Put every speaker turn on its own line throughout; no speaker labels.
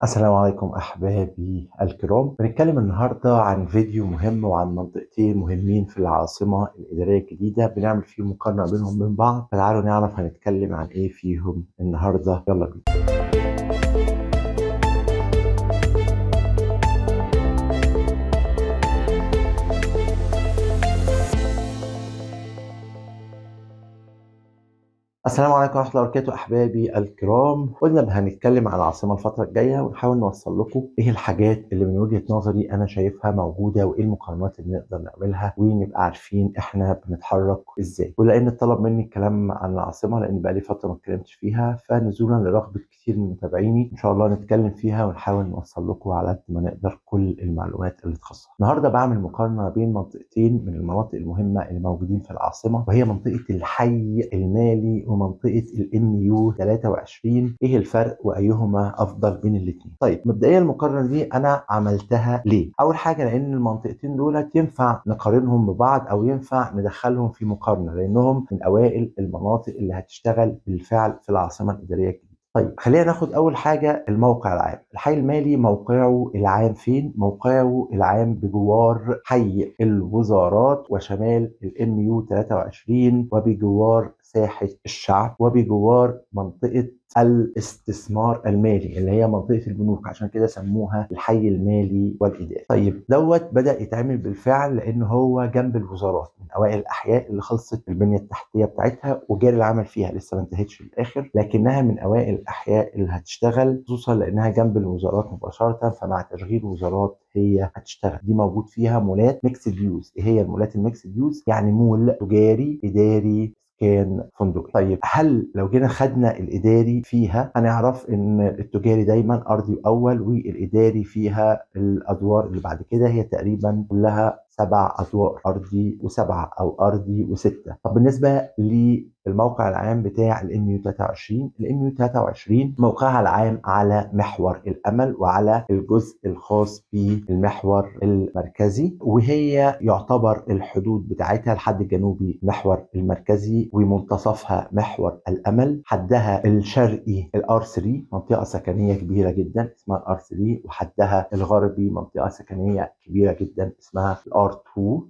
السلام عليكم أحبابي الكرام. بنتكلم النهاردة عن فيديو مهم وعن منطقتين مهمين في العاصمة الإدارية الجديدة، بنعمل فيهم مقارنة بينهم وبين بعض. فتعالوا نعرف هنتكلم عن إيه فيهم النهاردة. يلا بينا. السلام عليكم ورحمة الله وبركاته أحبابي الكرام. قلنا هنتكلم عن العاصمة الفترة الجاية ونحاول نوصل لكم إيه الحاجات اللي من وجهة نظري أنا شايفها موجودة وإيه المقارنات اللي نقدر نعملها ونبقى عارفين إحنا بنتحرك إزاي. ولأن اتطلب مني الكلام عن العاصمة لأن بقالي فترة ما اتكلمتش فيها، فنزولا لرغبة كتير من متابعيني إن شاء الله نتكلم فيها ونحاول نوصل لكم على قد ما نقدر كل المعلومات اللي تخصها. النهارده بعمل مقارنة بين منطقتين من المناطق المهمة اللي موجودين في العاصمة، وهي منطقة الحي المالي ومنطقة الMU 23. ايه الفرق وايهما افضل بين الاثنين؟ طيب مبدئيا المقارنة دي انا عملتها ليه؟ اول حاجة لان المنطقتين دولت ينفع نقارنهم ببعض او ينفع ندخلهم في مقارنة لانهم من اوائل المناطق اللي هتشتغل بالفعل في العاصمة الادارية الجديدة. طيب خلينا ناخد اول حاجه الموقع العام. الحي المالي موقعه العام فين؟ موقعه العام بجوار حي الوزارات وشمال الMU 23 وبجوار ساحه الشعب وبجوار منطقه الاستثمار المالي اللي هي منطقه البنوك، عشان كده سموها الحي المالي والاداري. طيب دوت بدا يتعمل بالفعل لان هو جنب الوزارات، من اوائل الاحياء اللي خلصت البنيه التحتيه بتاعتها وجاري العمل فيها، لسه ما انتهتش للاخر، لكنها من اوائل الاحياء اللي هتشتغل، خصوصا لانها جنب الوزارات مباشره، فمع تشغيل وزارات هي هتشتغل. دي موجود فيها مولات ميكسد يوز. ايه هي المولات الميكسد يوز؟ يعني مول تجاري اداري كان فندقي. طيب هل لو جينا خدنا الاداري فيها هنعرف ان التجاري دايما ارضي واول، والاداري فيها الادوار اللي بعد كده هي تقريبا كلها 7 ادوار، ارضي و7 او ارضي و6. طب بالنسبه للموقع العام بتاع الMU 23، الMU 23 موقعها العام على محور الامل وعلى الجزء الخاص بالمحور المركزي، وهي يعتبر الحدود بتاعتها الحد الجنوبي المحور المركزي ومنتصفها محور الامل، حدها الشرقي الR3 منطقه سكنيه كبيره جدا اسمها الR3، وحدها الغربي منطقه سكنيه كبيره جدا اسمها الR2.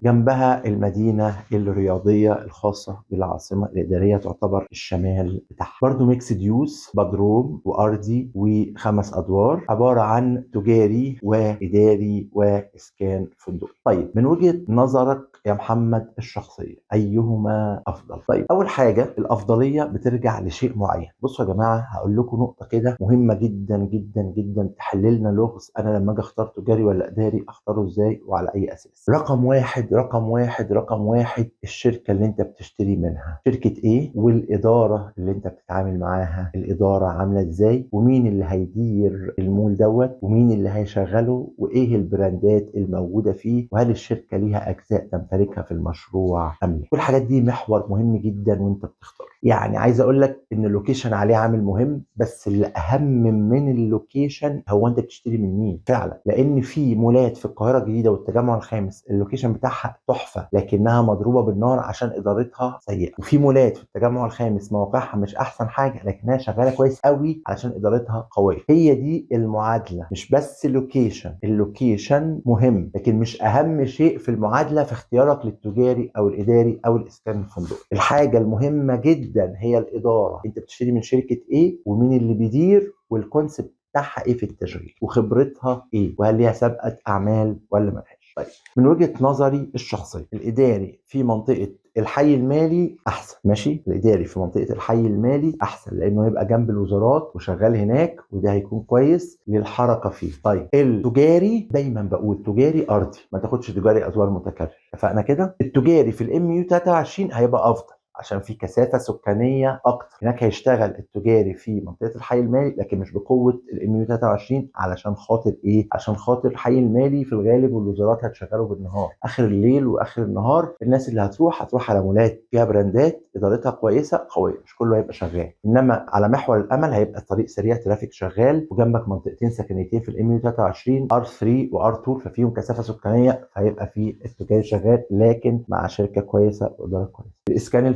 جنبها المدينه الرياضيه الخاصه بالعاصمه الاداريه تعتبر الشمال بتاعها. برضو ميكسد يوز، بدروم وارضي و5 ادوار، عباره عن تجاري واداري واسكان فندقي. طيب من وجهه نظرك يا محمد الشخصيه ايهما افضل؟ طيب اول حاجه الافضليه بترجع لشيء معين. بصوا يا جماعه هقول لكم نقطه كده مهمه جدا جدا جدا تحل لنا لغز انا لما اجي اختار تجاري ولا اداري اختاره ازاي وعلى اي اساس. رقم واحد الشركه اللي انت بتشتري منها شركه ايه، والاداره اللي انت بتتعامل معاها الاداره عامله ازاي، ومين اللي هيدير المول دوت، ومين اللي هيشغله، وايه البراندات الموجوده فيه، وهل الشركه ليها اجزاء تمتلكها في المشروع ام لا. كل الحاجات دي محور مهم جدا وانت بتختار. يعني عايز اقول لك ان اللوكيشن عليه عامل مهم، بس الاهم من اللوكيشن هو انت بتشتري من مين فعلا. لان في مولات في القاهره الجديده والتجمع الخامس اللوكيشن بتاعها تحفه لكنها مضروبه بالنار عشان ادارتها سيئه، وفي مولات في التجمع الخامس مواقعها مش احسن حاجه لكنها شغاله كويس قوي علشان ادارتها قويه. هي دي المعادله، مش بس لوكيشن. اللوكيشن مهم لكن مش اهم شيء في المعادله في اختيارك للتجاري او الاداري او الاسكان الفندقي. الحاجه المهمه جدا هي الاداره. انت بتشتري من شركه ايه، ومين اللي بيدير، والكونسبت بتاعها ايه في التشغيل، وخبرتها ايه، وهل ليها سابقه اعمال ولا ملهاش. طيب من وجهه نظري الشخصيه الاداري في منطقه الحي المالي احسن. ماشي، الاداري في منطقه الحي المالي احسن لانه يبقى جنب الوزارات وشغال هناك، وده هيكون كويس للحركه فيه. طيب التجاري دايما بقول تجاري ارضي، ما تاخدش تجاري ادوار متكرره. اتفقنا كده؟ التجاري في الMU 23 هيبقى افضل عشان في كثافه سكانيه اكتر. هناك هيشتغل التجاري في منطقه الحي المالي لكن مش بقوه الMU 23. علشان خاطر ايه؟ عشان خاطر الحي المالي في الغالب والوزارات هتشغله بالنهار، اخر الليل واخر النهار الناس اللي هتروح على مولات فيها براندات ادارتها كويسه قويه، مش كله هيبقى شغال. انما على محور الامل هيبقى الطريق سريع، ترافيك شغال، وجنبك منطقتين سكنيتين في الMU 23 R3 وR2 ففيهم كثافه سكانيه، فهيبقى في التجاري شغال لكن مع شركه كويسه واداره كويسه. الاسكان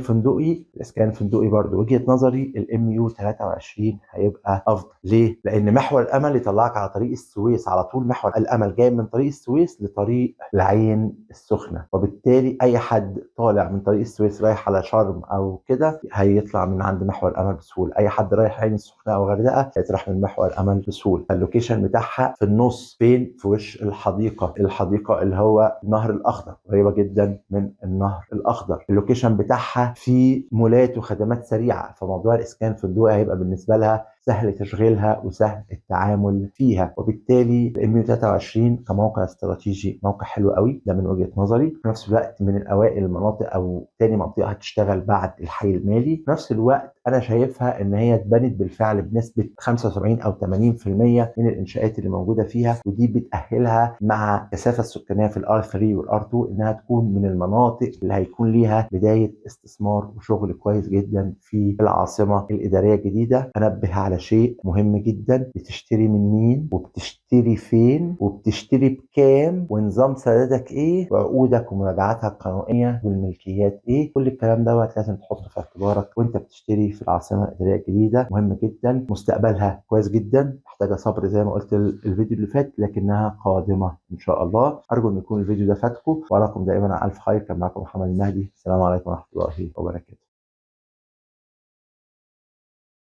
الفندقي برضو وجهة نظري الام يو 23 هيبقى افضل. ليه؟ لان محور الامل يطلعك على طريق السويس على طول. محور الامل جاي من طريق السويس لطريق العين السخنه، وبالتالي اي حد طالع من طريق السويس رايح على شرم او كده هيطلع من عند محور الامل بسهوله. اي حد رايح عين السخنه او غردقه هيطرح من محور الامل بسهوله. اللوكيشن بتاعها في النص، فين؟ في وش الحديقه اللي هو النهر الاخضر، قريبه جدا من النهر الاخضر. اللوكيشن بتاعها في مولات وخدمات سريعه، فموضوع الاسكان الفندقي هيبقى بالنسبه لها سهل تشغيلها وسهل التعامل فيها. وبالتالي الام 23 كموقع استراتيجي موقع حلو قوي، ده من وجهة نظري. في نفس الوقت من الاوائل المناطق او تاني منطقه هتشتغل بعد الحي المالي. في نفس الوقت انا شايفها ان هي اتبنت بالفعل بنسبه 75 او 80% من الانشاءات اللي موجوده فيها، ودي بتاهلها مع الكثافه السكانيه في الار 3 والار 2 انها تكون من المناطق اللي هيكون ليها بدايه استثمار وشغل كويس جدا في العاصمه الاداريه الجديده. انبه على شيء مهم جدا: بتشتري من مين، وبتشتري فين، وبتشتري بكام، ونظام سدادك ايه، وعقودك ومراجعاتها القانونيه والملكيات ايه. كل الكلام دوت لازم تحطه في اعتبارك وانت بتشتري في العاصمه الاداريه الجديده. مهم جدا، مستقبلها كويس جدا، محتاجه صبر زي ما قلت الفيديو اللي فات، لكنها قادمه ان شاء الله. ارجو ان يكون الفيديو ده فاتكم، واراكم دائما على الف خير. كان معكم محمد المهدي، السلام عليكم ورحمه الله وبركاته.